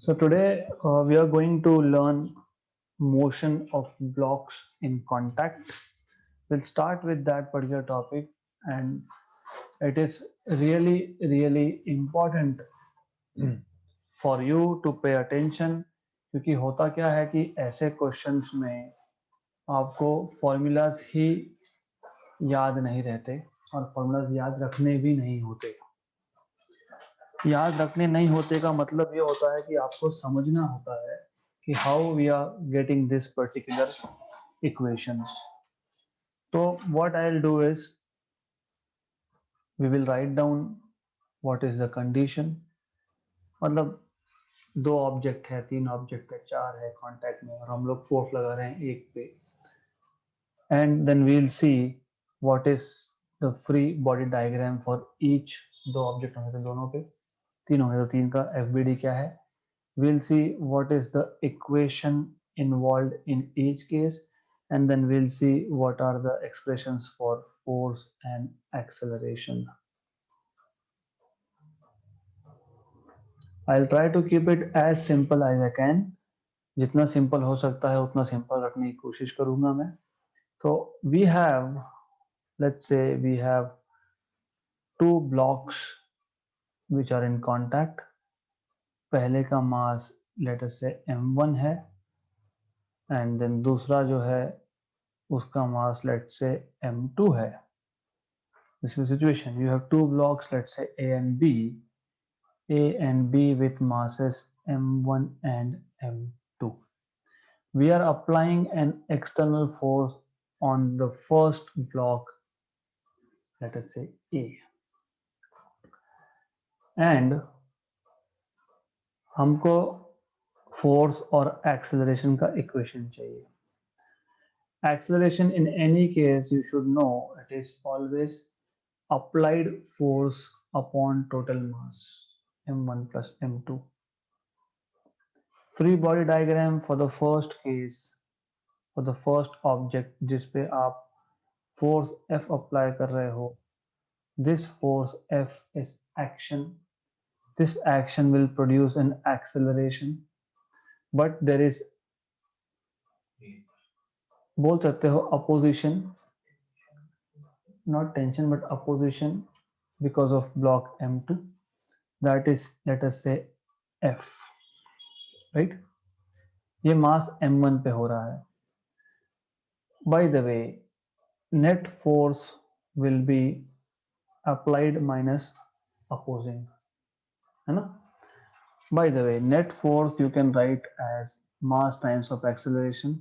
So today we are going to learn motion of blocks in contact. We'll start with that particular topic, and it is really important for you to pay attention, क्योंकि होता क्या है कि ऐसे questions में आपको formulas ही याद नहीं रहते और फॉर्मूलाज याद रखने भी नहीं होते। याद रखने नहीं होते का मतलब ये होता है कि आपको समझना होता है कि how we are getting this particular equations. तो what I will do is we will write down what is the condition. मतलब दो ऑब्जेक्ट है, तीन ऑब्जेक्ट है, चार है कांटेक्ट में और हम लोग फोर्स लगा रहे हैं एक पे, and then we will see what is the free body diagram for each. दो ऑब्जेक्ट होंगे तो दोनों पे, तीन होंगे तो तीन का एफबीडी क्या है। We'll see what is the equation involved in each case, and then we'll see what are the expressions for force and acceleration. I'll try to keep it as simple as I can. जितना simple हो सकता है उतना simple रखने की कोशिश करूंगा मैं। तो we have, let's say we have two blocks which are in contact. पहले का मास let us say m1 है, and then दूसरा जो है उसका मास let's say m2 है। This is the situation. You have two blocks, let's say A and B, A and B with masses M1 and M2. We are applying an external force on the first block, let us say A, and हमको force और acceleration का equation चाहिए। Acceleration in any case you should know it is always applied force upon total mass m1 plus m2। Free body diagram for the first case, for the first object जिस पे आप force F apply कर रहे हो, this force F is action. This action will produce an acceleration, but there is, बोल सकते हो opposition, not tension but opposition because of block M2, that is let us से F, राइट। ये मास M1 पे हो रहा है। By the way, net force will be applied minus opposing, है ना। by the way, net force you can write as mass times of acceleration।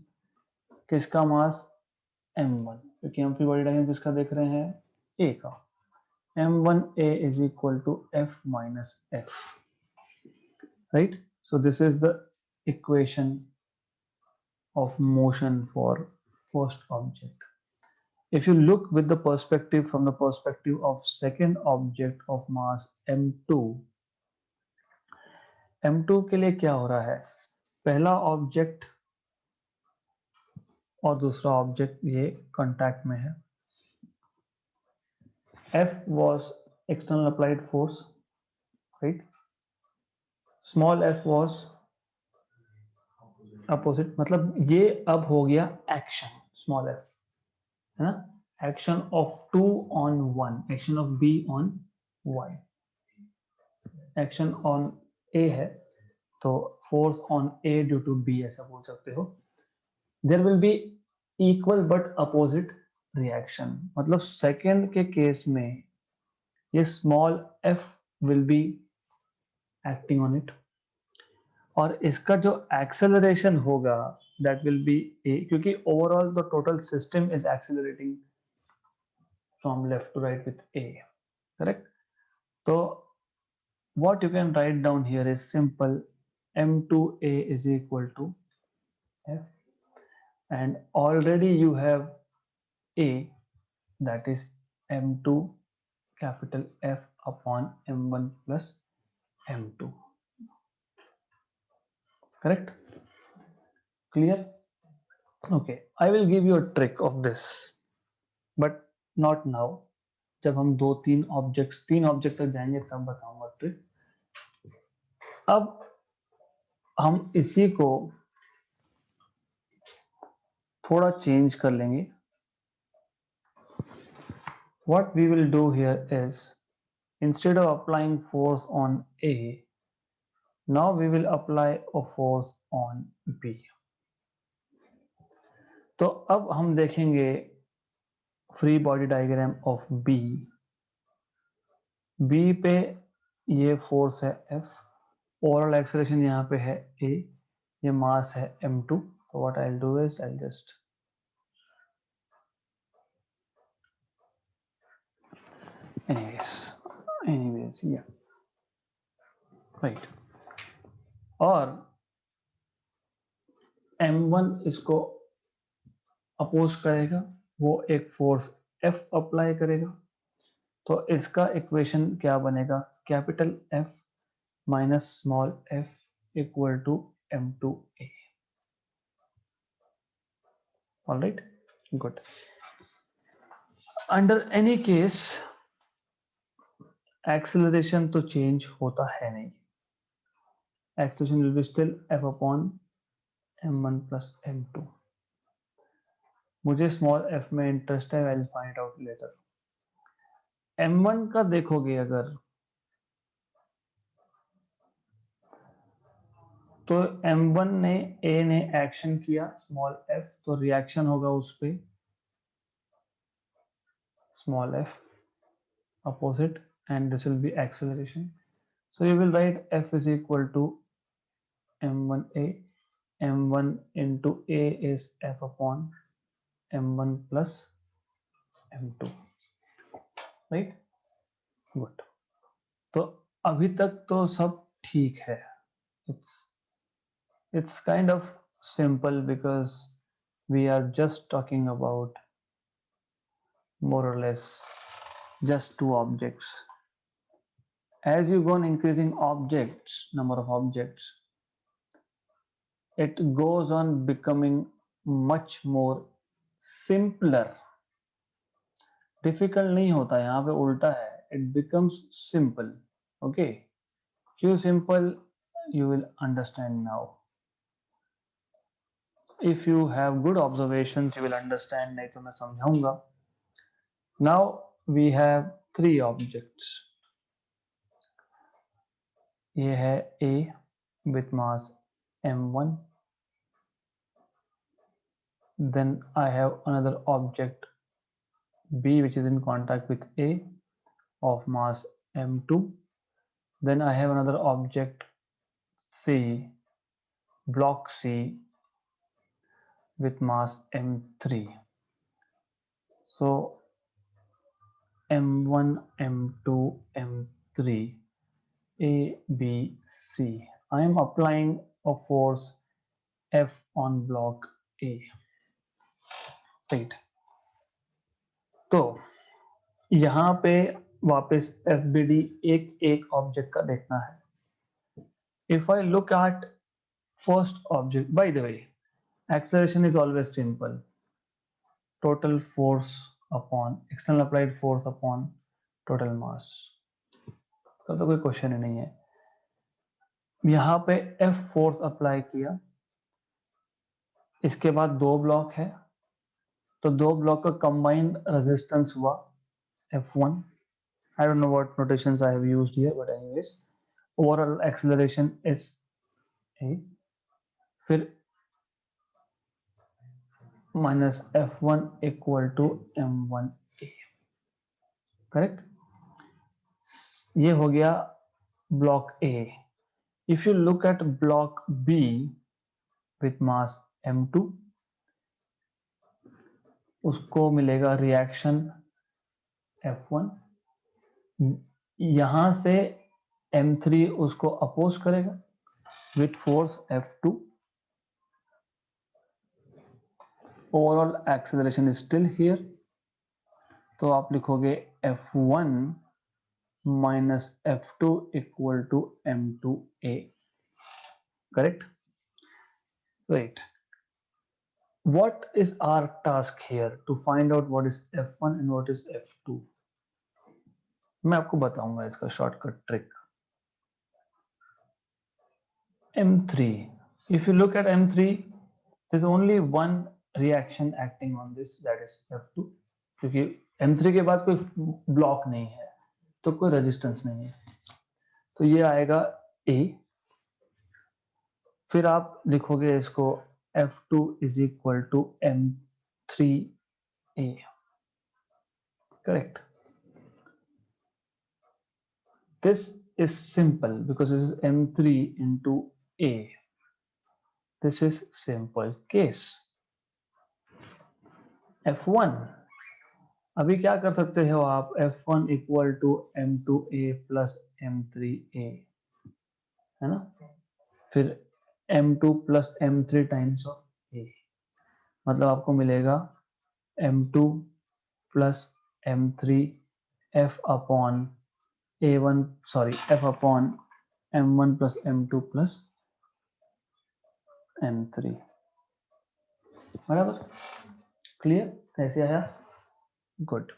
किसका मास m1, क्योंकि हम फ्री बॉडी डायग्राम किसका देख रहे हैं, a का। m1a is equal to f minus f, right? So this is the equation of motion for first object. If you look with the perspective from the perspective of second object of mass m2, m2 के लिए क्या हो रहा है, पहला object और दूसरा object ये कांटेक्ट में है। F was external applied force, right? Small f was opposite, मतलब ये अब हो गया एक्शन, स्मॉल f, है ना। Action of two on one, action of b on y, action on a है तो force on a due to b ऐसा बोल सकते हो। There will be equal but opposite reaction, मतलब सेकेंड के केस में ये small f will be acting on it, और इसका जो एक्सेलरेशन होगा दैट विल बी a, क्योंकि overall the total system is accelerating from left to right with a, correct. तो what you can write down here is simple, m2a is equal to f, and already you have a, that is m2 capital F upon m1 plus m2, correct, clear? Okay, I will give you a trick of this, but not now। जब हम तीन object तक जाएंगे तब बताऊंगा trick. अब हम इसी को थोड़ा चेंज कर लेंगे. What we will do here is, instead of applying force on A, now we will apply a force on B. तो अब हम देखेंगे free body diagram of B. B पे ये फोर्स है F, ओवरऑल एक्सेलरेशन यहाँ पे है A, ये मास है m2. तो what I will do is I just anyways yeah right. और m1 इसको अपोज करेगा, वो एक फोर्स F अप्लाई करेगा. तो इसका इक्वेशन क्या बनेगा, capital F minus small f equal to m2a. Alright, good. Under any case acceleration तो चेंज होता है नहीं. Acceleration will be still f upon m1 plus m2. मुझे स्मॉल f में इंटरेस्ट है, I will find out later. m1 का देखोगे अगर, तो m1 ने a ने एक्शन किया स्मॉल f, तो रिएक्शन होगा उस पे small f opposite, and this will be acceleration. So you will write F is equal to m1a. m1 into a is F upon m1 plus m2, right? Good. तो अभी तक तो सब ठीक है. It's kind of simple because we are just talking about more or less just two objects. As you go on increasing objects, number of objects, it goes on becoming much more simpler. Difficult नहीं होता, यहाँ पे उल्टा है, it becomes simple. Okay, क्यों simple, you will understand now. If you have good observations, you will understand, नहीं तो मैं समझाऊंगा. Now we have three objects. ये है A with mass m1. Then I have another object B which is in contact with A of mass m2. Then I have another object C, block C with mass m3. So m1, m2, m3, A, B, C. I am applying a force F on block A. Right. तो यहाँ पे वापस FBD एक एक object का देखना है. If I look at first object, by the way, acceleration is always simple. Total force upon external applied force upon total mass. तो कोई क्वेश्चन ही नहीं है. यहाँ पे F फोर्स अप्लाई किया, इसके बाद दो ब्लॉक है, तो दो ब्लॉक का कंबाइंड रेजिस्टेंस हुआ F1. I don't know what notations I have used here, but anyways, overall acceleration is A. फिर minus F1 equal to m1a. Correct, ये हो गया block A. If you look at block B with mass m2, उसको मिलेगा reaction F1. यहां से m3 उसको oppose करेगा with force F2. Overall acceleration is still here, तो आप लिखोगे F1 minus F2 equal to m2a. Correct? Right. What is our task here? To find out what is F1 and what is F2. मैं आपको बताऊंगा इसका shortcut trick. M3. If you look at M3, there's only one reaction acting on this, that is F2. क्योंकि M3 के बाद कोई block नहीं है तो कोई रेजिस्टेंस नहीं है, तो ये आएगा A। फिर आप लिखोगे इसको F2 is equal to M3A, correct? This is simple because this is M3 into A. This is simple case. F1, अभी क्या कर सकते हो आप, F1 equal to M2A plus M3A, है ना? फिर M2 plus M3 times of A, मतलब आपको मिलेगा M2 plus M3 F upon A1, sorry F upon M1 plus M2 plus M3, बराबर? क्लियर? कैसे आया? Good.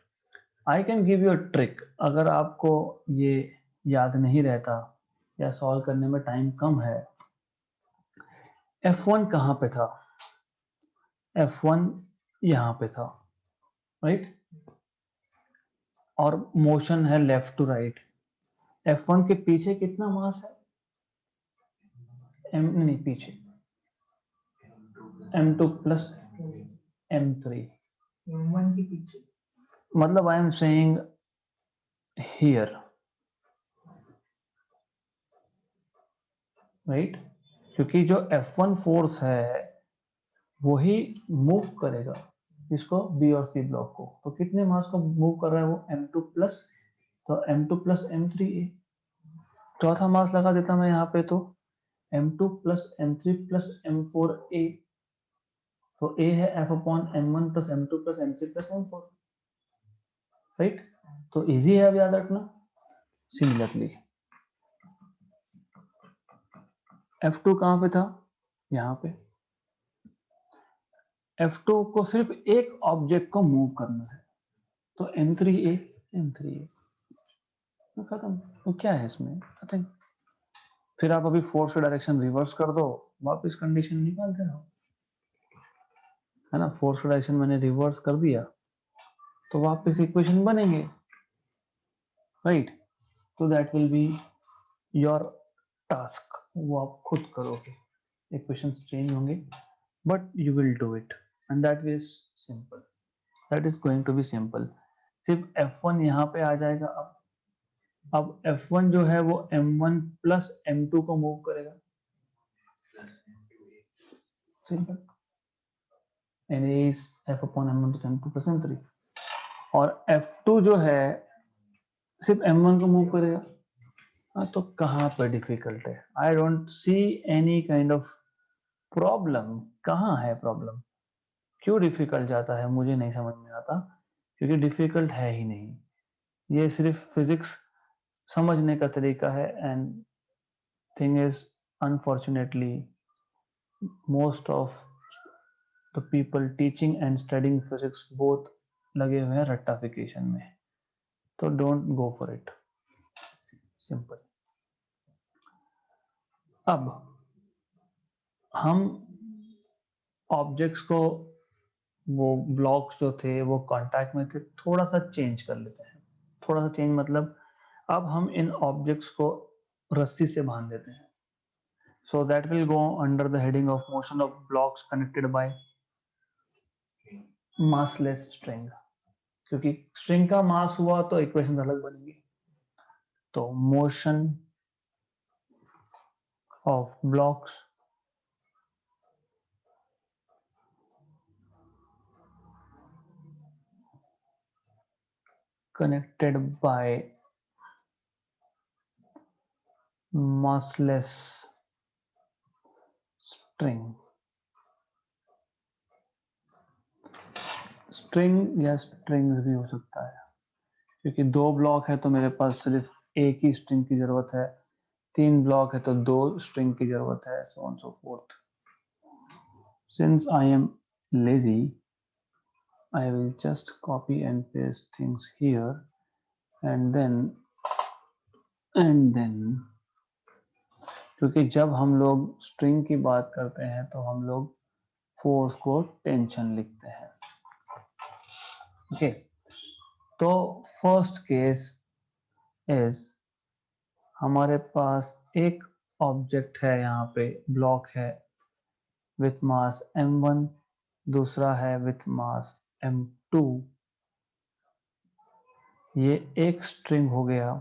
I can give you a trick, अगर आपको ये याद नहीं रहता या सॉल्व करने में टाइम कम है। F1 कहाँ पे था? F1 यहाँ पे था, राइट? और मोशन है लेफ्ट टू राइट। F1 के पीछे कितना मास है? नहीं पीछे M2 प्लस M3, M1 के पीछे, मतलब I am saying here, right? क्योंकि जो F1 फोर्स है वही मूव करेगा इसको, बी और सी ब्लॉक को, तो कितने मास को मूव कर रहा है वो? M2 प्लस, तो M2 प्लस M3A। चौथा मास लगा देता मैं यहाँ पे, तो M2 plus M3 plus M4A, तो A है F upon M1 plus M2 plus M3 plus M4, right? तो इजी है अब याद रखना। सिमिलरली F2 कहाँ पे था? यहाँ पे। F2 को सिर्फ एक ऑब्जेक्ट को मूव करना है, तो M3A, M3A खत्म। तो क्या है इसमें? नथिंग। फिर आप अभी फोर्स का डायरेक्शन रिवर्स कर दो, वापस कंडीशन निकालते रहो, है ना? फोर्स का डायरेक्शन मैंने रिवर्स कर दिया तो वापस इक्वेशन बनेंगे, राइट? तो that will be your task, वो आप खुद करोगे, इक्वेशंस चेंज होंगे but you will do it and that is simple, that is going to be simple. सिर्फ F1 यहाँ पे आ जाएगा। अब F1 जो है वो M1 प्लस M2 को मूव करेगा, simple, n is F upon M1 plus M2 plus M3। और F2 जो है सिर्फ M1 को मूव करेगा। हाँ, तो कहाँ पर डिफिकल्ट है? I don't see any kind of problem. कहाँ है प्रॉब्लम? क्यों डिफिकल्ट जाता है मुझे नहीं समझ में आता, क्योंकि डिफिकल्ट है ही नहीं, ये सिर्फ फिजिक्स समझने का तरीका है। And thing is, unfortunately most of the people teaching and studying physics both लगे हुए हैं रट्टाफिकेशन में, तो don't go for it, simple. अब हम ऑब्जेक्ट्स को, वो ब्लॉक्स जो थे वो कांटेक्ट में थे, थोड़ा सा चेंज कर लेते हैं। थोड़ा सा चेंज मतलब अब हम इन ऑब्जेक्ट्स को रस्सी से बांध देते हैं, so that will go under the heading of motion of blocks connected by massless string, क्योंकि स्ट्रिंग का मास हुआ तो इक्वेशन अलग बनेगी। तो motion of blocks connected by massless string, string या स्ट्रिंग्स भी हो सकता है, क्योंकि दो ब्लॉक है तो मेरे पास सिर्फ एक ही स्ट्रिंग की जरूरत है, तीन ब्लॉक है तो दो स्ट्रिंग की जरूरत है, so on so forth. Since I am lazy, I will just copy and paste things here and then क्योंकि जब हम लोग स्ट्रिंग की बात करते हैं तो हम लोग फोर्स को टेंशन लिखते हैं। ओके, तो फर्स्ट केस इज हमारे पास एक ऑब्जेक्ट है, यहाँ पे ब्लॉक है विथ मास m1, दूसरा है विथ मास m2। ये एक स्ट्रिंग हो गया।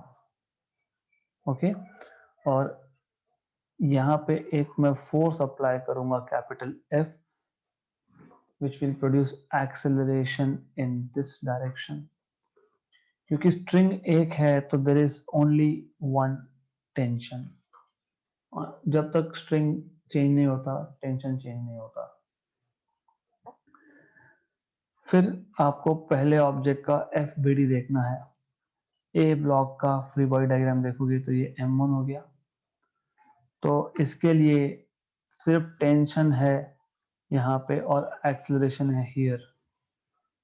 ओके, और यहाँ पे एक मैं फोर्स अप्लाई करूंगा capital F which will produce acceleration in this direction। क्योंकि स्ट्रिंग एक है तो there is only one tension। जब तक स्ट्रिंग चेंज नहीं होता टेंशन चेंज नहीं होता। फिर आपको पहले ऑब्जेक्ट का FBD देखना है। ए ब्लॉक का फ्री बॉडी डायग्राम देखोगे तो ये M1 हो गया। तो इसके लिए सिर्फ टेंशन है यहाँ पे और एक्सेलरेशन है हियर।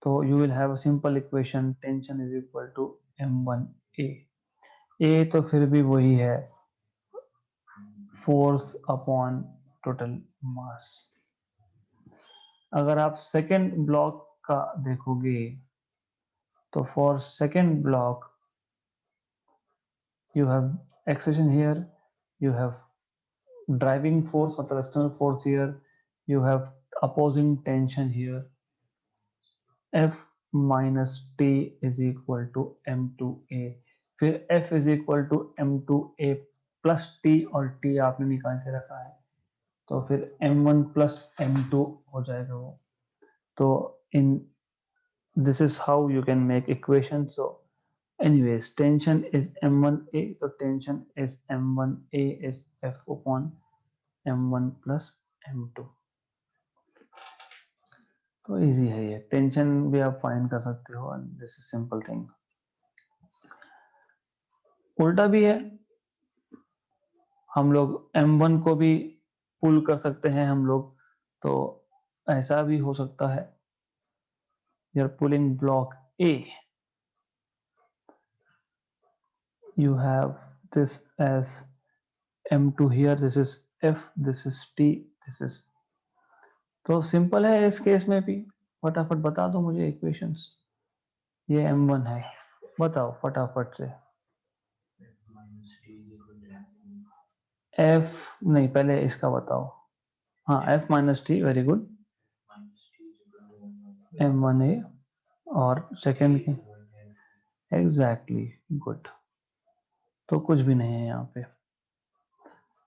तो you will have a simple equation, tension is equal to m1a। ए तो फिर भी वही है, फोर्स अपॉन टोटल मास। अगर आप सेकेंड ब्लॉक का देखोगे तो for second block you have acceleration here, you have driving force or external force here, you have opposing tension here। F minus T is equal to M2A। फिर F is equal to M2A plus T, और T आपने निकाल के रखा है तो फिर M1 plus M2 हो जाएगा वो। तो in this is how you can make equation। So anyways, tension is m1a, so tension is m1a is F upon m1 plus m2। तो इजी है ये, टेंशन भी आप फाइंड कर सकते हो, and this is simple thing. उल्टा भी है, हम लोग m1 को भी पुल कर सकते हैं हम लोग। तो ऐसा भी हो सकता है, you are pulling block A, you have this as m2 here, this is F, this is T, this is। तो सिंपल है इस केस में भी। फटाफट बता दो मुझे इक्वेशंस। ये m1 है, बताओ फटाफट से। F नहीं, पहले इसका बताओ। हाँ, F minus T, very good. m1a और सेकेंड की एग्जैक्टली, गुड। तो कुछ भी नहीं है यहाँ पे,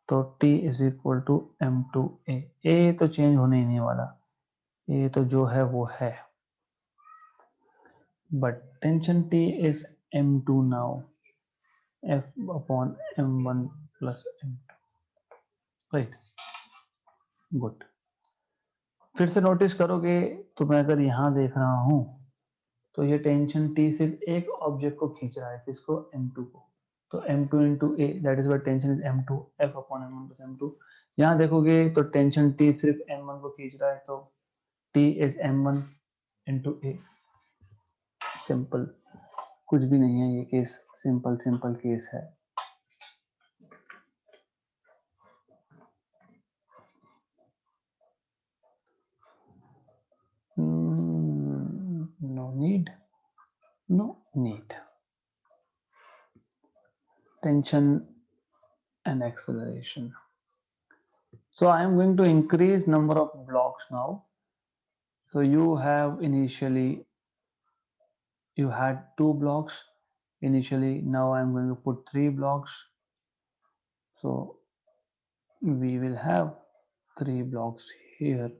तो T is equal to m2a। ए तो चेंज होने ही नहीं वाला, ए तो जो है वो है, but tension T is m2 now, F upon m1 plus m2, right, good. फिर से नोटिस करोगे तो मैं अगर यहाँ देख रहा हूँ तो ये टेंशन T सिर्फ एक ऑब्जेक्ट को खींच रहा है, किसको, m2 को। तो m2 into a, that is why tension is m2 F upon m1 plus m2। यहाँ देखोगे तो टेंशन T सिर्फ m1 को खींच रहा है, तो T is m1 into a। Simple, कुछ भी नहीं है ये केस, सिंपल सिंपल केस है। No need, no need. Tension and acceleration। So I am going to increase number of blocks now। So you have initially, you had 2 blocks initially, now I am going to put 3 blocks। So we will have 3 blocks here,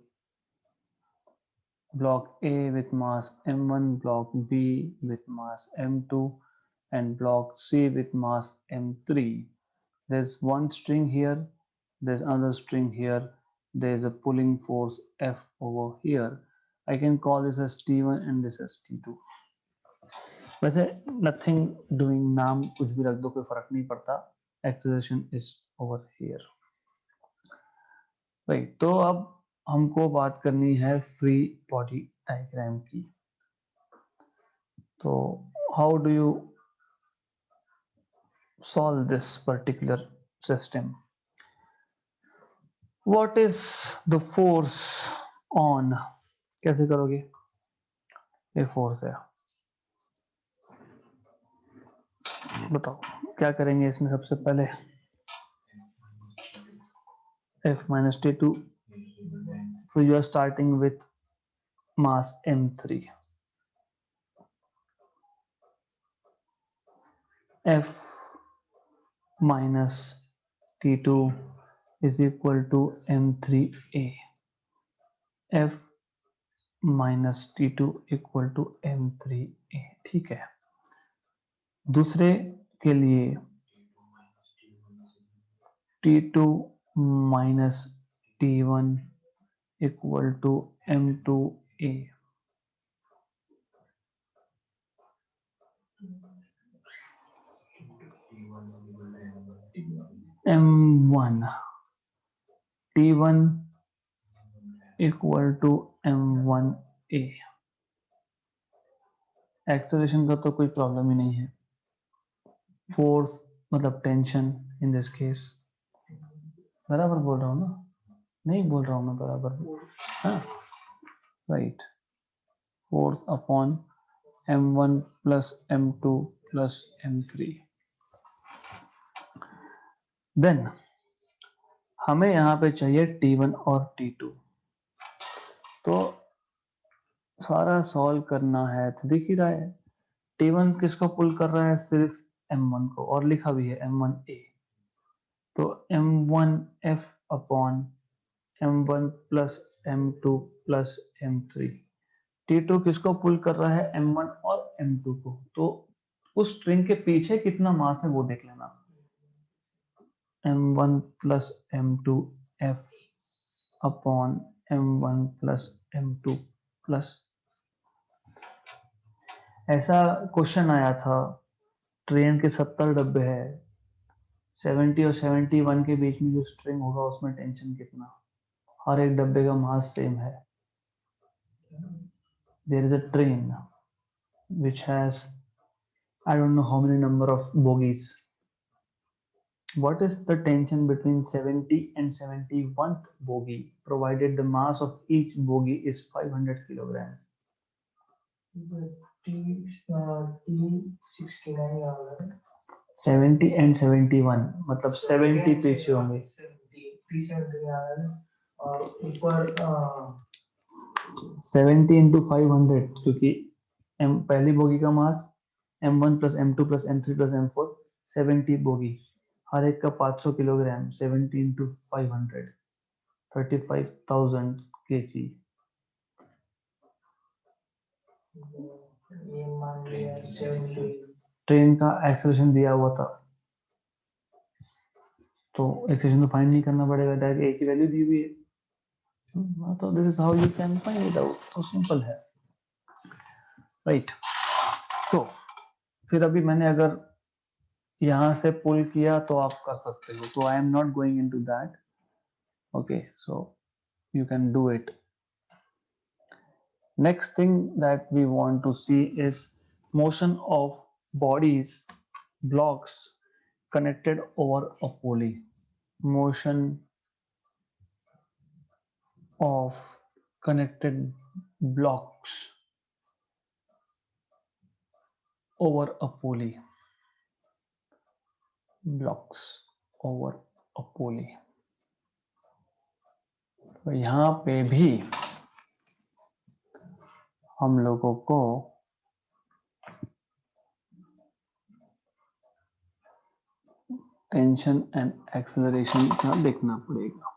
block A with mass m1, block B with mass m2, and block C with mass m3। There's one string here, there's another string here, there's a pulling force F over here। I can call this as T1 and this as T2। वैसे nothing doing, नाम कुछ भी रख दो, कोई फर्क नहीं पड़ता। Acceleration is over here, right. तो अब हमको बात करनी है फ्री बॉडी डायग्राम की। तो how do you solve this particular system? What is the force on, कैसे करोगे, ये फोर्स है, बताओ क्या करेंगे इसमें। सबसे पहले F minus T2, so you are starting with mass M3. F minus T2 is equal to M3A. F minus T2 equal to M3A, ठीक है। दूसरे के लिए T2 minus T1 equal to M2A. M1 T1 equal to M1A. Acceleration का तो कोई problem ही नहीं है। फोर्स मतलब टेंशन इन दिस केस, बराबर बोल रहा हूँ ना, नहीं बोल रहा हूँ मैं बराबर, हाँ right, force upon M1 plus M2 plus M3। Then हमें यहाँ पे चाहिए T1 और T2, तो सारा सॉल्व करना है तो दिख ही रहा है T1 किसको पुल कर रहा है, सिर्फ M1 को, और लिखा भी है M1A, तो M1F upon M1 plus M2 plus M3। T2 किसको पुल कर रहा है, M1 और M2 को, तो उस स्ट्रिंग के पीछे कितना मास है वो देख लेना, M1 plus M2 F upon M1 plus M2 plus. ऐसा क्वेश्चन आया था, ट्रेन के 70 डब्बे है, 70 और 71 के बीच में जो स्ट्रिंग होगा उसमें टेंशन कितना, हर एक डब्बे का मास सेम है। There is a train which has I don't know how many number of bogies. What is the tension between 70 and 71th bogie provided the mass of each bogie is 500 kilogram? T69 70 and 71 मतलब 70 पीछे होंगे, 70 और ऊपर 70 into 500, क्योंकि पहली bogie का mass M1 plus M2 plus M3 plus M4, 70 bogie, हर एक का 500 किलोग्राम, 70 इंटू 500, 35,000 kg। ट्रेन का एक्सेलरेशन दिया हुआ था, तो एक्सेलरेशन तो फाइंड नहीं करना पड़ेगा, डायरेक्ट एक ही वैल्यू दी हुई है, तो this is how you can find it out, तो सिंपल है, राइट। तो फिर अभी मैंने अगर यहां से पुल किया तो आप कर सकते हो, तो आई am not going into that, okay, so you can do it. Next thing that we want to see is motion of bodies, blocks connected over a pulley. Motion of connected blocks over a pulley. Blocks over a pulley. तो यहाँ पे भी हम लोगों को tension and acceleration का देखना पड़ेगा,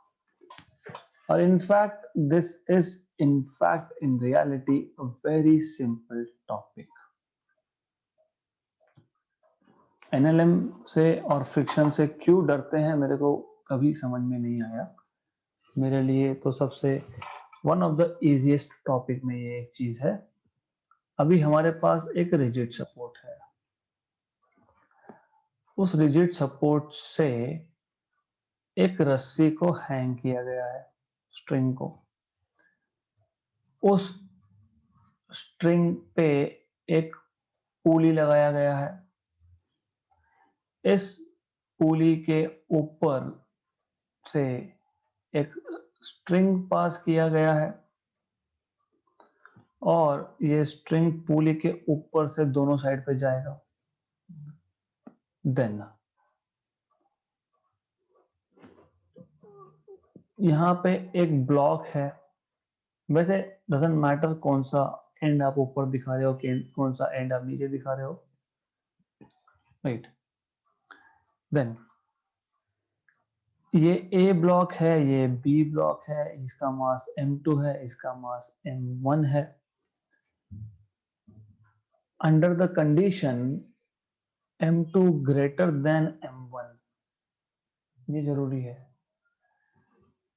और in fact this is in fact in reality a very simple topic. NLM से और फ्रिक्शन से क्यों डरते हैं मेरे को कभी समझ में नहीं आया, मेरे लिए तो सबसे one of the easiest topic में ये एक चीज है। अभी हमारे पास एक रिजिड सपोर्ट है, उस रिजिड सपोर्ट से एक रस्सी को हैंग किया गया है, स्ट्रिंग को, उस स्ट्रिंग पे एक पुली लगाया गया है, इस पुली के ऊपर से एक स्ट्रिंग पास किया गया है और ये स्ट्रिंग पुली के ऊपर से दोनों साइड पे जाएगा। देन यहाँ पे एक ब्लॉक है, वैसे डजंट मैटर कौन सा एंड आप ऊपर दिखा रहे हो कि कौन सा एंड आप नीचे दिखा रहे हो, राइट। देन ये ए ब्लॉक है, ये बी ब्लॉक है, इसका मास m2 है, इसका मास m1 है। Under the condition m2 greater than m1, ये जरूरी है,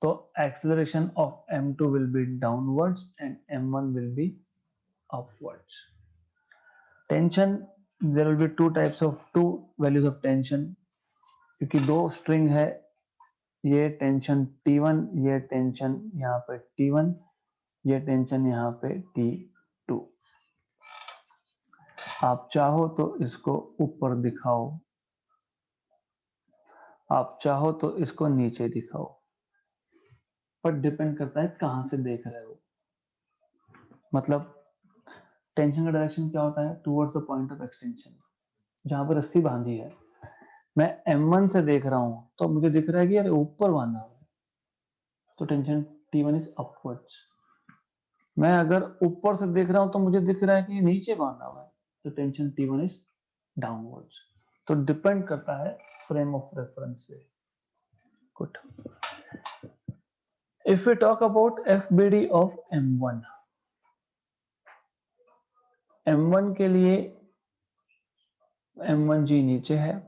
तो acceleration of m2 will be downwards and m1 will be upwards. Tension, there will be two values of tension, क्योंकि दो स्ट्रिंग है, ये टेंशन T1, ये टेंशन यहाँ पे T1, ये टेंशन यहाँ पे T2। आप चाहो तो इसको ऊपर दिखाओ, आप चाहो तो इसको नीचे दिखाओ, पर डिपेंड करता है कहां से देख रहे हो। मतलब टेंशन का डायरेक्शन क्या होता है, towards the point of extension, जहां पर रस्सी बांधी है। मैं M1 से देख रहा हूं तो मुझे दिख रहा है कि यार ऊपर बांधा हुआ है, तो टेंशन T1 इज अपवर्ड्स। मैं अगर ऊपर से देख रहा हूं तो मुझे दिख रहा है कि नीचे बांधा हुआ है, तो टेंशन T1 इज डाउनवर्ड्स। तो डिपेंड करता है फ्रेम ऑफ रेफरेंस से। Good. If we talk about FBD of M1, M1 के लिए M1G नीचे है,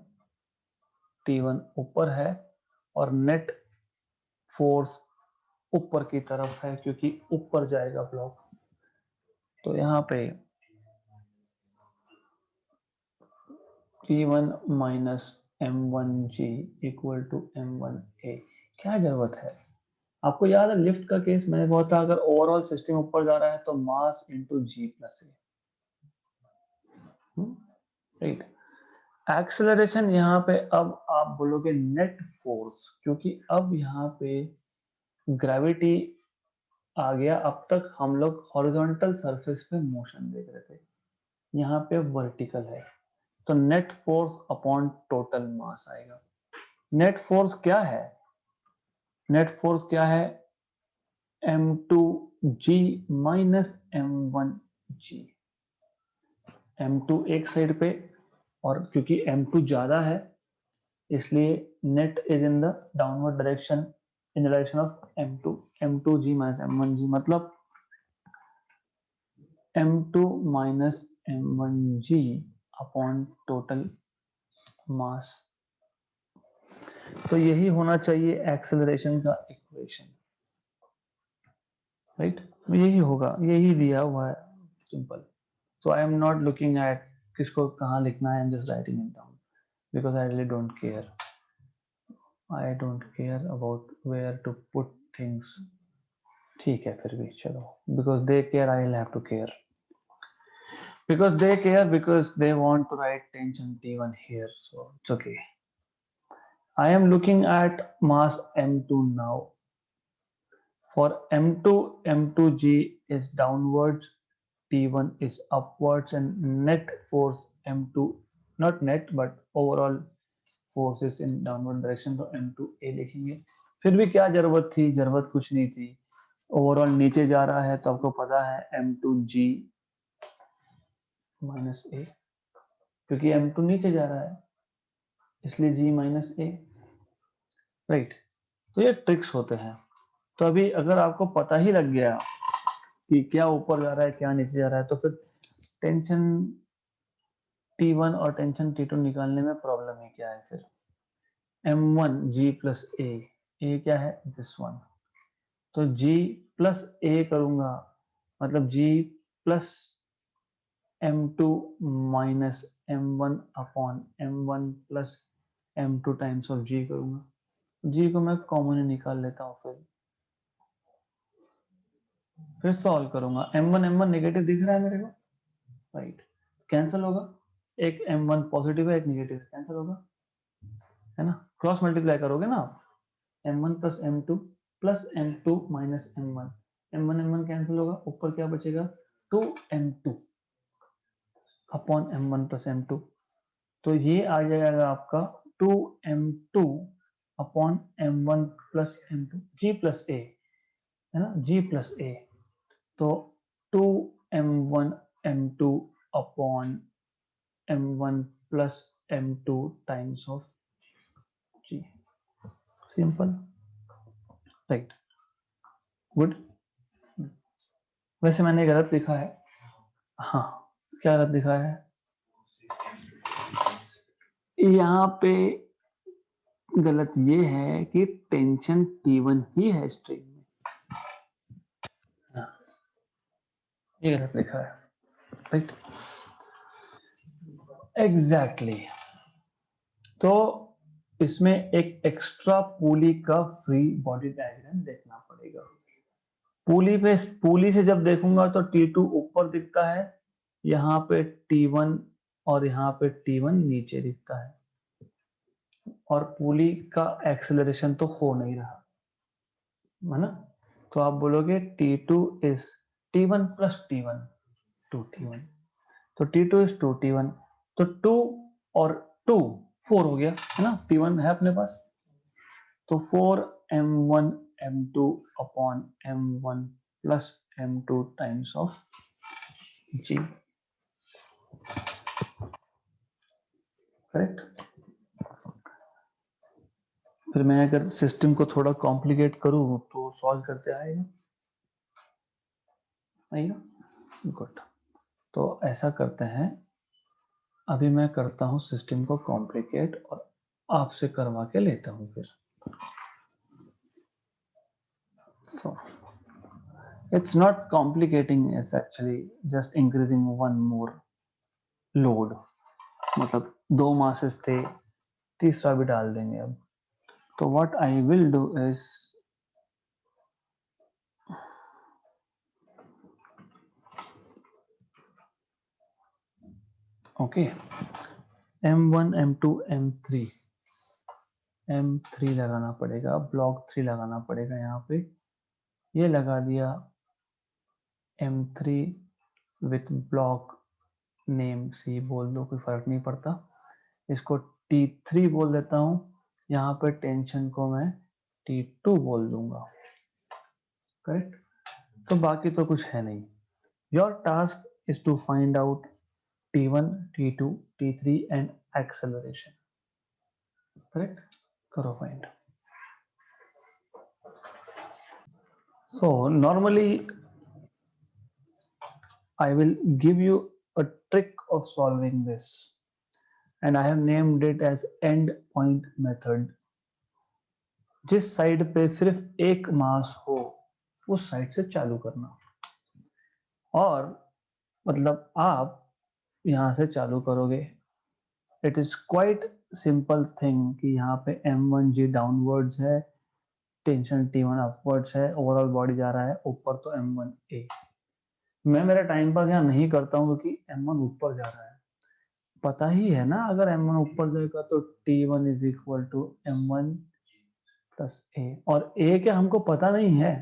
T1 ऊपर है, और नेट फोर्स ऊपर की तरफ है क्योंकि ऊपर जाएगा ब्लॉक। तो यहाँ पे T1 minus M1G equal to M1A। क्या जरूरत है, आपको याद है लिफ्ट का केस मैंने बोला था, अगर ओवरऑल सिस्टम ऊपर जा रहा है तो मास इंटू जी प्लस ए, राइट। एक्सेलरेशन यहाँ पे अब आप बोलोगे नेट फोर्स, क्योंकि अब यहाँ पे ग्रेविटी आ गया। अब तक हम लोग हॉरिजॉन्टल सरफेस पे मोशन देख रहे थे, यहाँ पे वर्टिकल है, तो net force upon total mass आएगा। नेट फोर्स क्या है, नेट फोर्स क्या है, M2G माइनस M1G। M2 एक साइड पे, और क्योंकि M2 ज्यादा है इसलिए net is in the downward direction, in the direction of M2, M2G minus M1G, मतलब M2 minus M1G upon total मास। तो यही होना चाहिए एक्सेलरेशन का इक्वेशन, राइट। यही होगा, यही दिया हुआ है, simple. So I am not looking at किसको कहाँ लिखना है, I am just writing it down because I really don't care, I don't care about where to put things. ठीक है फिर भी चलो, because they care I will have to care, because they care, because they want to write tension T1 here, so it's okay. I am looking at mass M2 now. For M2, M2G is downwards, T1 is upwards, and net force M2, not net but overall force is in downward direction, तो M2A लिखेंगे। फिर भी क्या जरूरत थी, जरूरत कुछ नहीं थी, ओवरऑल नीचे जा रहा है तो आपको पता है M2G माइनस ए, क्योंकि M2 नीचे जा रहा है इसलिए G माइनस ए, राइट। तो ये ट्रिक्स होते हैं। तो अभी अगर आपको पता ही लग गया कि क्या ऊपर जा रहा है क्या नीचे जा रहा है, तो फिर टेंशन T1 और टेंशन T2 निकालने में प्रॉब्लम है क्या है फिर। M1 G प्लस ए क्या है दिस वन, तो G प्लस ए करूंगा मतलब G plus M2 minus M1 upon M1 plus M2 times of G करूंगा। G को मैं कॉमन निकाल लेता हूँ, फिर सॉल्व करूंगा। M1 नेगेटिव दिख रहा है मेरे को, राइट, कैंसिल होगा, एक M1 पॉजिटिव है एक नेगेटिव है, कैंसिल होगा, है ना। क्रॉस मल्टीप्लाई करोगे ना आप, M1 plus M2 plus m2 minus m1, m1 cancel होगा, ऊपर क्या बचेगा 2m2 upon m1 plus m2। तो ये आ जाएगा आपका 2m2 upon m1 plus m2, g plus a है ना, g प्लस a। तो 2m1 m2 upon m1 plus m2 times of g, simple, right, good. वैसे मैंने गलत लिखा है, हाँ क्या गलत लिखा है, यहाँ पे गलत ये है कि टेंशन T1 ही है स्ट्रिंग में, हाँ, ये गलत लिखा है, राइट, एग्जैक्टली। तो इसमें एक एक्स्ट्रा पुली का फ्री बॉडी डायग्राम देखना पड़ेगा। पुली से जब देखूंगा तो T2 ऊपर दिखता है, यहाँ पे T1 और यहाँ पे T1 नीचे दिखता है, और पुली का एक्सेलरेशन तो हो नहीं रहा है ना। तो आप बोलोगे T2 is T1 plus T1, 2T1। तो T2 इज 2T1, तो 2 और 2 4 हो गया है ना, T1 है अपने पास, तो 4m1 m2 upon m1 plus m2 times of g, correct. फिर मैं अगर सिस्टम को थोड़ा कॉम्प्लिकेट करूं तो सॉल्व करते आएगा, गुड। तो ऐसा करते हैं, अभी मैं करता हूं सिस्टम को कॉम्प्लिकेट और आपसे करवा के लेता हूं फिर। So it's not complicating, it's actually just increasing one more load, मतलब 2 मासेस थे, तीसरा भी डाल देंगे अब। तो what I will do is, okay, m1 m2 m3, m3 लगाना पड़ेगा, ब्लॉक 3 लगाना पड़ेगा यहाँ पे, ये लगा दिया m3 with block name C बोल दो, कोई फर्क नहीं पड़ता, इसको T3 बोल देता हूँ, यहाँ पे टेंशन को मैं T2 बोल दूंगा, करेक्ट। तो बाकी तो कुछ है नहीं, your task is to find out T1 T2 T3 and acceleration, correct, करो find. So normally I will give you a trick of solving this, and I have named it as end point method। जिस side पे सिर्फ एक मास हो उस side से चालू करना, और मतलब आप यहां से चालू करोगे, it is quite simple thing कि यहाँ पे m1g डाउनवर्ड्स है, टेंशन T1 अपवर्ड्स है, ओवरऑल बॉडी जा रहा है ऊपर, तो m1a। मैं मेरा टाइम पास यहाँ नहीं करता हूँ क्योंकि m1 ऊपर जा रहा है, पता ही है ना, अगर m1 ऊपर जाएगा तो T1 is equal to m1 plus a, और a क्या हमको पता नहीं है।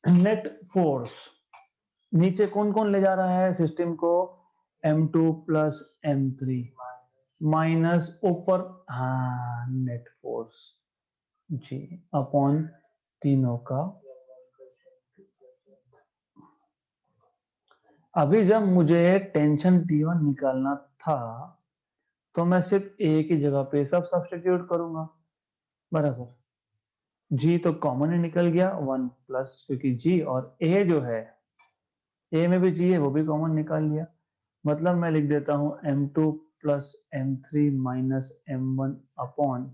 नेट फोर्स नीचे कौन कौन ले जा रहा है सिस्टम को, m2 प्लस m3 माइनस ऊपर, हाँ नेट फोर्स जी अपॉन तीनों का। अभी जब मुझे टेंशन T1 निकालना था तो मैं सिर्फ ए की जगह पे सब सब्स्टिट्यूट करूंगा, बराबर, जी तो कॉमन ही निकल गया 1 प्लस, क्योंकि जी और ए जो है, ए में भी जी है वो भी कॉमन निकाल लिया, मतलब मैं लिख देता हूं m2 plus m3 minus m1 upon,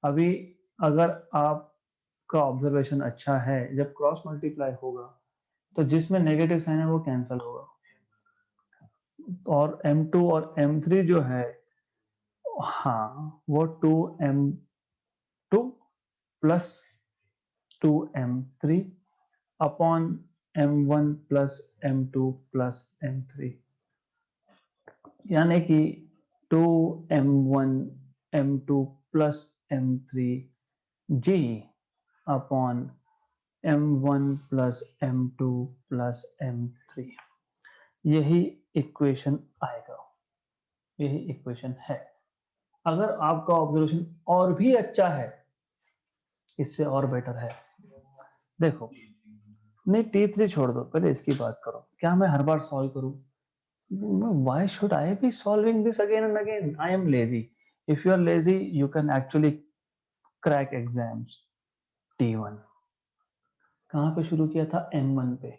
अभी अगर आपका ऑब्जर्वेशन अच्छा है, जब क्रॉस मल्टीप्लाई होगा तो जिसमें नेगेटिव साइन है वो कैंसिल होगा, और m2 और m3 जो है, हाँ वो 2m2 plus 2m3 upon m1 plus m2 plus m3, यानी कि 2m1 m2 plus m3 g upon m1 plus m2 plus m3, यही इक्वेशन आएगा, यही इक्वेशन है। अगर आपका ऑब्जर्वेशन और भी अच्छा है, इससे और बेटर है, देखो, नहीं T3 छोड़ दो, पहले इसकी बात करो। क्या मैं हर बार सॉल्व करूं? Why should I be solving this again and again? I am lazy. If you are lazy, you can actually crack exams. T1 कहाँ पे शुरू किया था? M1 पे।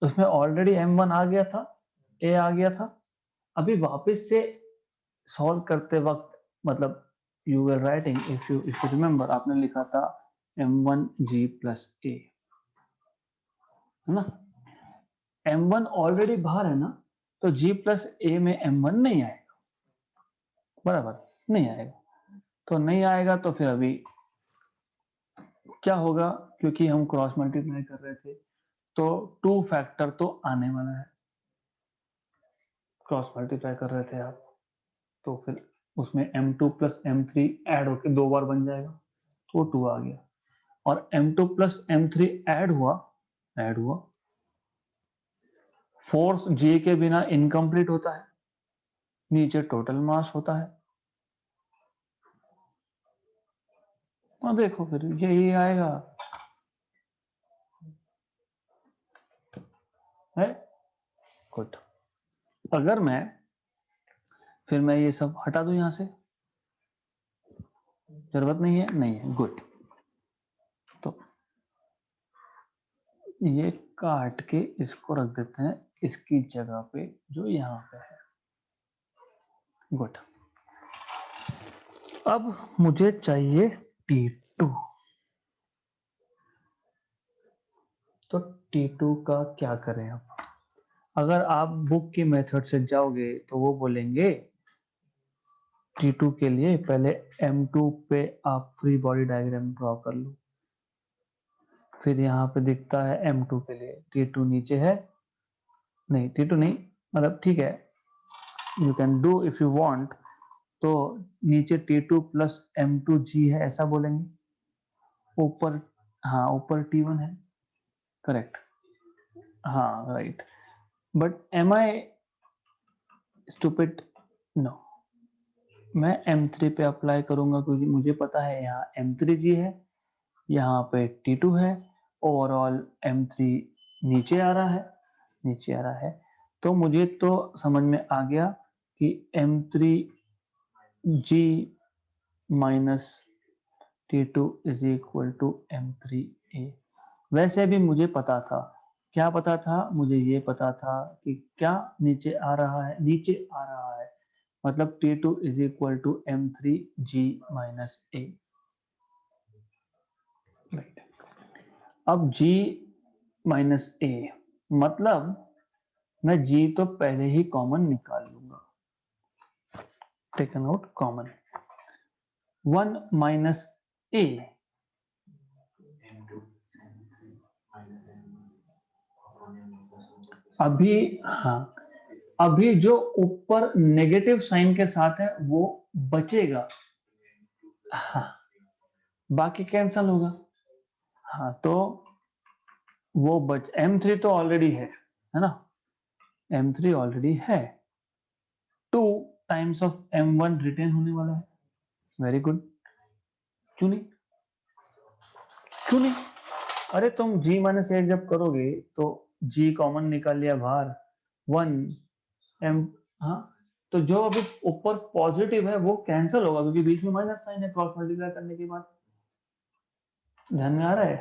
उसमें ऑलरेडी M1 आ गया था, A आ गया था। अभी वापस से सॉल्व करते वक्त, मतलब you were writing, if you remember, आपने लिखा था M1G प्लस A, है ना? M1 ऑलरेडी बाहर है ना, तो G प्लस A में M1 नहीं आएगा, बराबर नहीं आएगा। तो नहीं आएगा तो फिर अभी क्या होगा? क्योंकि हम क्रॉस मल्टीप्लाई कर रहे थे, तो 2 फैक्टर तो आने वाला है। क्रॉस मल्टीप्लाई कर रहे थे आप, तो फिर उसमें m2 प्लस m3 ऐड होकर 2 बार बन जाएगा, तो 2 आ गया। और m2 प्लस m3 ऐड हुआ। फोर्स G के बिना इनकम्प्लीट होता है, नीचे टोटल मास होता है। और देखो फिर यही आएगा, है गुड। अगर फिर मैं ये सब हटा दूं यहां से, जरूरत नहीं है, गुड। तो ये काट के इसको रख देते हैं इसकी जगह पे, जो यहाँ पे है, गुड। अब मुझे चाहिए T2। तो T2 का क्या करें अब? अगर आप बुक की मेथड से जाओगे तो वो बोलेंगे T2 के लिए पहले M2 पे आप फ्री बॉडी डायग्राम ड्रॉ कर लो, फिर यहाँ पे दिखता है M2 के लिए, T2 नीचे है, नहीं T2 नहीं, मतलब ठीक है, you can do if you want. तो नीचे T2 प्लस M2G है ऐसा बोलेंगे, ऊपर, हाँ ऊपर T1 है, करेक्ट, हाँ right. But am I stupid? No, मैं M3 पे अप्लाई करूंगा क्योंकि मुझे पता है यहाँ M3G है, यहाँ पे T2 है, ओवरऑल M3 नीचे आ रहा है। तो मुझे तो समझ में आ गया कि M3G minus T2 is equal to M3A। वैसे भी मुझे पता था, क्या पता था? मुझे ये पता था कि क्या नीचे आ रहा है, मतलब T2 is equal to M3G minus A, right. अब G माइनस A, मतलब मैं G तो पहले ही कॉमन निकाल लूंगा, taken out common, 1 minus A, अभी, हाँ अभी जो ऊपर नेगेटिव साइन के साथ है वो बचेगा, हाँ बाकी कैंसल होगा, हाँ तो वो M3 तो ऑलरेडी है ना, M3 ऑलरेडी है, 2 टाइम्स ऑफ M1 रिटेन होने वाला है, वेरी गुड। क्यों नहीं, क्यों नहीं? अरे तुम G माइनस 1 जब करोगे तो G कॉमन निकाल लिया बाहर, 1 M, हाँ तो जो अभी ऊपर पॉजिटिव है वो कैंसिल होगा क्योंकि बीच में माइनस साइन है क्रॉस मल्टीप्लाई करने के बाद, ध्यान में आ रहा है?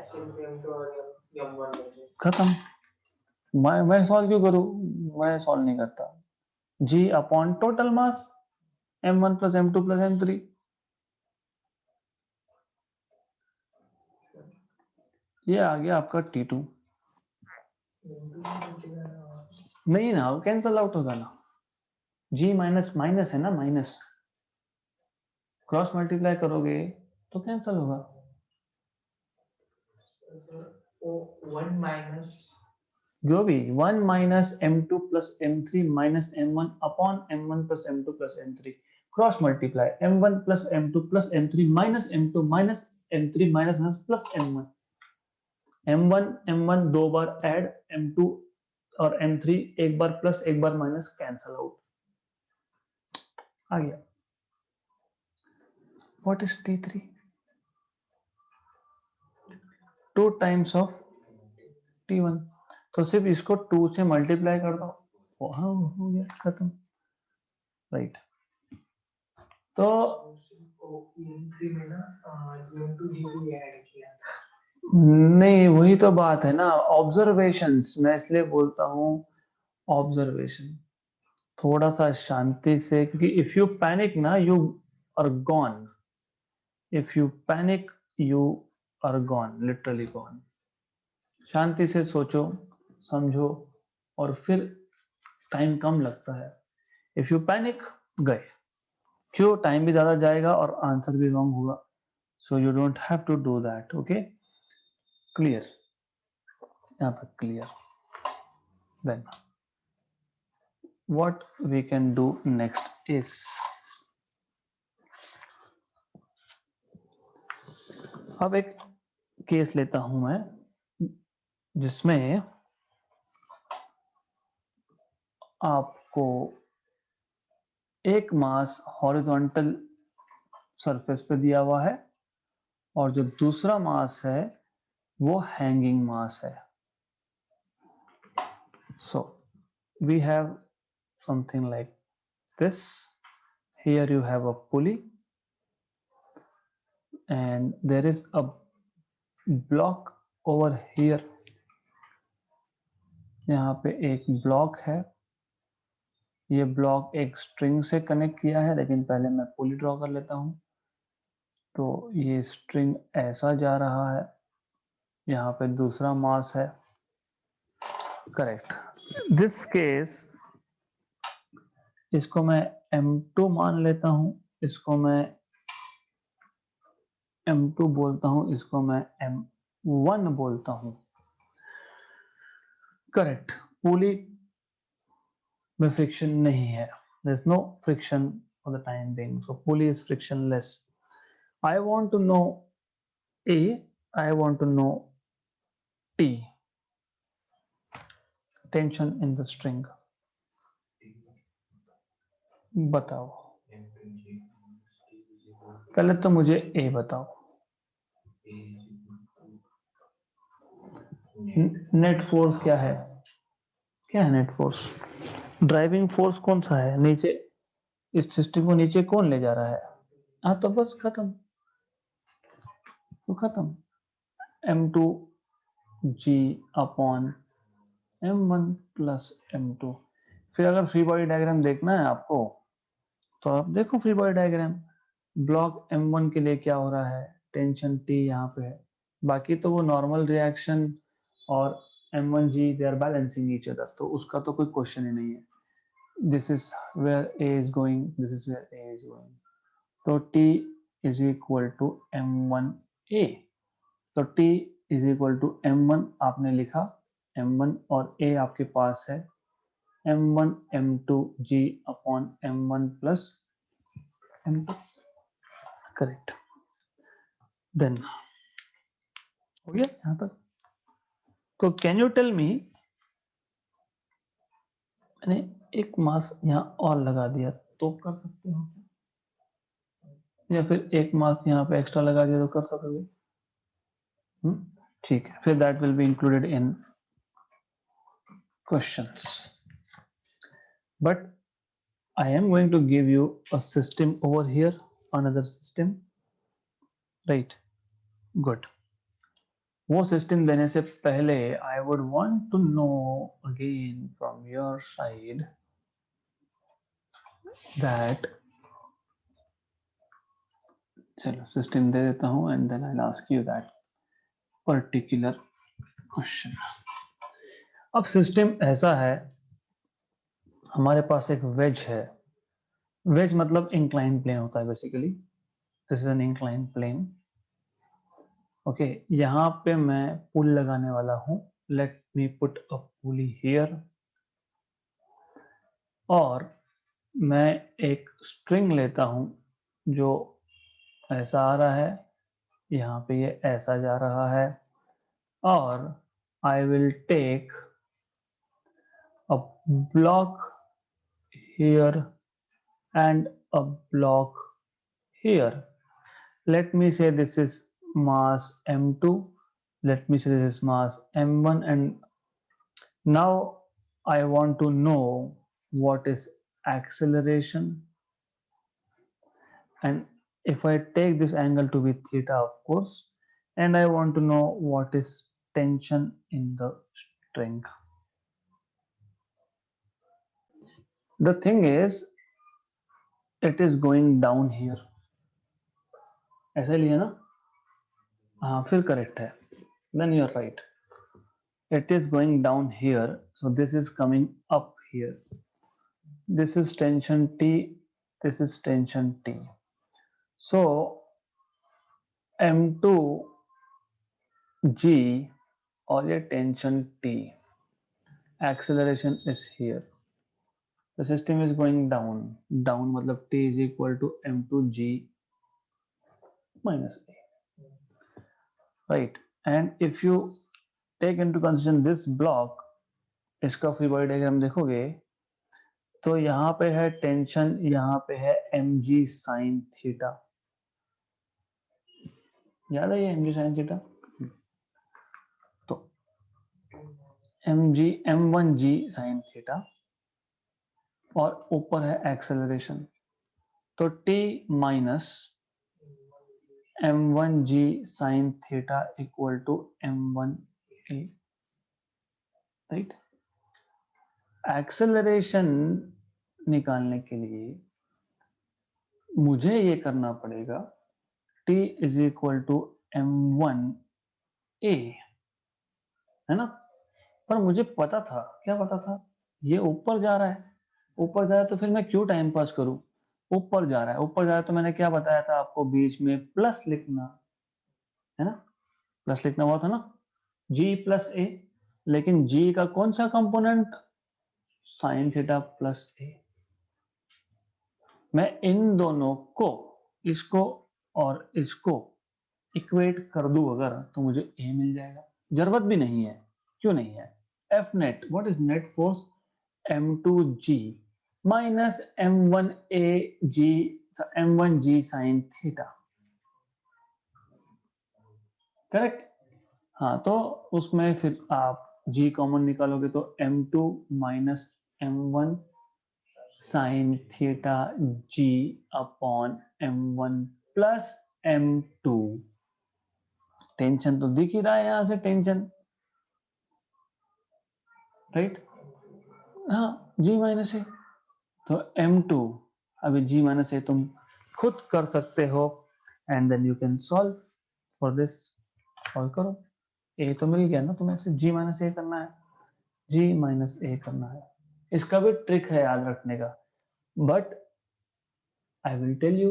खत्म। मैं सॉल्व क्यों करूं? मैं सॉल्व नहीं करता। G अपॉन टोटल मास M1 plus M2 plus M3, ये आ गया आपका T2। नहीं ना, कैंसल आउट होगा ना, G माइनस माइनस है ना, माइनस क्रॉस मल्टीप्लाई करोगे तो कैंसल होगा। जो भी 1 minus M2 plus M3 minus M1 upon M1 plus M2 plus M3, cross multiply M1 plus M2 plus M3 minus M2 minus m3 minus minus plus m1 m1 दो बार add, m2 और m3 एक बार plus एक बार minus, cancel out आ गया। What is t3? 2 times of t1, तो सिर्फ इसको 2 से multiply कर दो, हाँ हो गया खत्म, राइट। तो नहीं, वही तो बात है ना, ऑब्जर्वेशंस, मैं इसलिए बोलता हूँ ऑब्जर्वेशन। थोड़ा सा शांति से, क्योंकि इफ यू पैनिक ना you are gone, if you panic you are gone, literally gone. शांति से सोचो, समझो, और फिर टाइम कम लगता है। इफ यू पैनिक, गए, क्यों, टाइम भी ज्यादा जाएगा और आंसर भी रॉन्ग होगा। So you don't have to do that, okay, clear, यहाँ तक clear. Then what we can do next is, अब एक केस लेता हूं मैं जिसमें आपको एक मास हॉरिजॉन्टल सरफेस पे दिया हुआ है और जो दूसरा मास है वो हैंगिंग मास है। So we have something like this. Here you have a pulley and there is a block over here. यहाँ पे एक ब्लॉक है, ये ब्लॉक एक स्ट्रिंग से कनेक्ट किया है, लेकिन पहले मैं पुली ड्रॉ कर लेता हूँ। तो ये स्ट्रिंग ऐसा जा रहा है, यहाँ पे दूसरा मास है, करेक्ट। दिस केस, इसको मैं m2 मान लेता हूँ, इसको मैं m2 बोलता हूँ, इसको मैं m1 बोलता हूँ, करेक्ट। पुली में फ्रिक्शन नहीं है, there is no friction for the time being, so pulley is frictionless. I want to know A, I want to know T, tension in the string, बताओ। पहले तो मुझे A बताओ। नेट फोर्स क्या है, क्या है नेट फोर्स? ड्राइविंग फोर्स कौन सा है नीचे, इस सिस्टम को नीचे कौन ले जा रहा है? हाँ तो बस खत्म, तो खत्म, m2 g upon m1 plus m2। फिर अगर फ्री बॉडी डायग्राम देखना है आपको तो आप देखो free body diagram, block m1 के लिए क्या हो रहा है, टेंशन T यहाँ पे है, बाकी तो वो नॉर्मल रिएक्शन और m1g they are balancing each other, तो उसका तो कोई क्वेश्चन ही नहीं है। This is where A is going, this is where A is going, तो T is equal to m1A, तो T is equal to m1 आपने लिखा, m1 और A आपके पास है, m1 m2 g upon m1 plus m2, correct. देन हो गया यहाँ तक। तो कैन यू टेल मी, मैंने एक मास यहाँ और लगा दिया तो कर सकते हो, या फिर एक मास यहाँ पे एक्स्ट्रा लगा दिया तो कर सकोगे? ठीक है, फिर that will be included in questions, but I am going to give you a system over here, another system, right? Good. वो सिस्टम देने से पहले I would want to know again from your side that, चलो system दे देता हूँ and then I'll ask you that particular question. अब system ऐसा है, हमारे पास एक वेज है, वेज मतलब इंक्लाइन प्लेन होता है basically, this is an incline plane, okay. यहाँ पे मैं पुल लगाने वाला हूँ, let me put a pulley here, और मैं एक स्ट्रिंग लेता हूँ जो ऐसा आ रहा है, यहाँ पे ये ऐसा जा रहा है, और I will take a block here and a block here. Let me say this is mass m2, let me say this is mass m1, and now I want to know what is acceleration. And if I take this angle to be theta, of course, and I want to know what is tension in the string. The thing is, it is going down here. ऐसे लिया ना? हाँ, फिर correct है. Then you are right. It is going down here, so this is coming up here. This is tension T, this is tension T. So M2G, or a tension T, acceleration is here. The system is going down. Down matlab T is equal to M2G minus A. Right? And if you take into consideration this block, इसका free body diagram देखोगे तो यहाँ पे है tension, यहाँ पे है mg sin theta. याद है ये mg sin थीटा? तो m1g sin थीटा, और ऊपर है एक्सेलरेशन. तो t minus m1g sin theta equal to m1a. Right? Acceleration निकालने के लिए मुझे ये करना पड़ेगा t is equal to m1a, है ना? पर मुझे पता था, क्या पता था? ये ऊपर जा रहा है, ऊपर जा रहा है, तो फिर मैं क्यों टाइम पास करूं? ऊपर जा रहा है, ऊपर जा रहा है, तो मैंने क्या बताया था आपको? बीच में प्लस लिखना है ना, प्लस लिखना हुआ था ना, g प्लस ए. लेकिन g का कौन सा कंपोनेंट? साइन थीटा प्लस ए. मैं इन दोनों को, इसको और इसको इक्वेट कर दूं अगर, तो मुझे a मिल जाएगा. जरूरत भी नहीं है. क्यों नहीं है? F net, what is net force? M2G minus M1AG, M1G sin theta. Correct? हाँ, तो उसमें फिर आप G कॉमन निकालोगे तो M2 minus M1 sine theta G upon M1 plus M2. Tension तो दिख ही रहा है यहां से, टेंशन. राइट? हाँ, G माइनस ए. तो M2, अभी G माइनस ए तुम खुद कर सकते हो, and then you can solve for this. Solve करो. ए तो मिल गया ना तुम्हें, सिर्फ G माइनस ए करना है. G माइनस ए करना है. इसका भी ट्रिक है याद रखने का, but I will tell you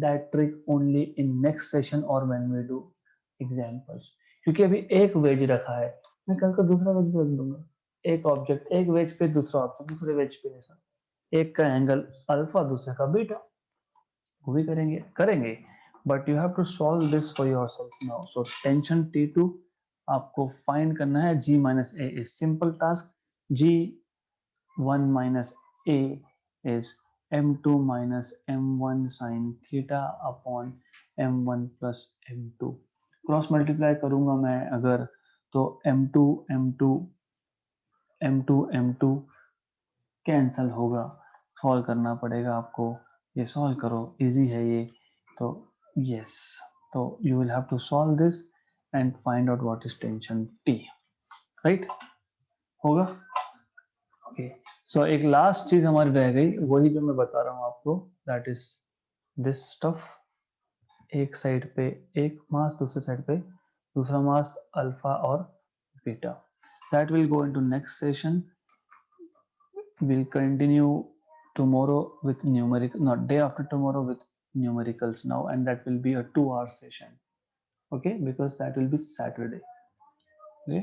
that trick only in next session or when we do examples. क्योंकि अभी एक वेज रखा है, मैं कल को दूसरा वेज रख दूंगा. एक ऑब्जेक्ट, एक वेज पे दूसरा ऑब्जेक्ट, दूसरे वेज पे ऐसा. एक का एंगल अल्फा, दूसरे का बीटा, वो भी करेंगे. But you have to solve this for yourself now. So tension T2 आपको फाइंड करना है. G minus a is simple task. G1 minus a is M2 minus M1 sin theta upon M1 plus M2. Cross multiply करूंगा मैं अगर, तो M2 M2 M2 M2 cancel होगा. Solve करना पड़ेगा आपको. ये सॉल्व करो, इजी है ये. तो यस, तो you will have to solve this and find out what is tension T. Right? होगा? ओके. सो एक लास्ट चीज हमारी रह गई, वही जो मैं बता रहा हूं आपको, दैट इज दिस स्टफ. एक साइड पे एक मास, दूसरे साइड पे दूसरा मास, अल्फा और beta. That will go into next session. Will continue tomorrow with numerical, not day after tomorrow with numericals now, and that will be a 2-hour session. Okay, because that will be Saturday. Okay.